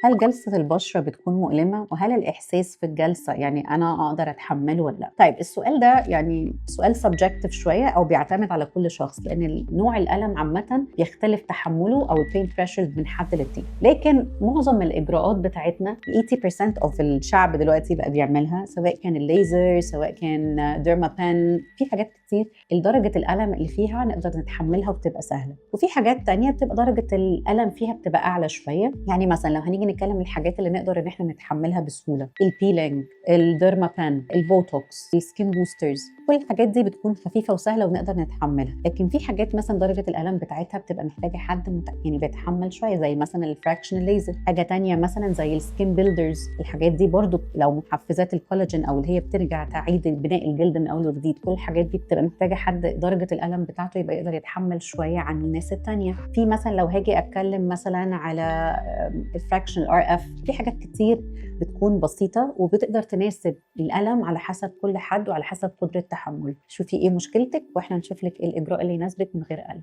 هل جلسة البشرة بتكون مؤلمة؟ وهل الإحساس في الجلسة يعني أنا أقدر أتحمله ولا لأ؟ طيب السؤال ده يعني سؤال subjective شوية أو بيعتمد على كل شخص، لأن نوع الألم عامة بيختلف تحمله أو البين threshold من حد للتاني. لكن معظم الإجراءات بتاعتنا 80% of الشعب دلوقتي بقى بيعملها، سواء كان الليزر سواء كان ديرمابان، في حاجات كتير درجة الألم اللي فيها نقدر نتحملها وبتبقى سهلة، وفي حاجات تانية بتبقى درجة الألم فيها بتبقى أعلى شوية. يعني مثلا لو هنيجي نتكلم الحاجات اللي نقدر ان احنا نتحملها بسهوله، البيلينج، الديرمابان، البوتوكس، السكين بوسترز، كل الحاجات دي بتكون خفيفه وسهله ونقدر نتحملها. لكن في حاجات مثلا درجه الالم بتاعتها بتبقى محتاجه حد يعني بيتحمل شويه، زي مثلا الفراكشنال ليزر. حاجه تانية مثلا زي السكين بيلدرز، الحاجات دي برضو لو محفزات الكولاجين او اللي هي بترجع تعيد بناء الجلد من اول وجديد، كل الحاجات دي بتبقى محتاجه حد درجه الالم بتاعته يبقى يقدر يتحمل شويه عن الناس التانية. في مثلا لو هاجي اتكلم مثلا على الفراكشن ار اف، في حاجات كتير بتكون بسيطه وبتقدر تناسب الالم على حسب كل حد وعلى حسب قدره تحمله. شوفي ايه مشكلتك واحنا نشوف لك ايه الاجراء اللي يناسبك من غير الم.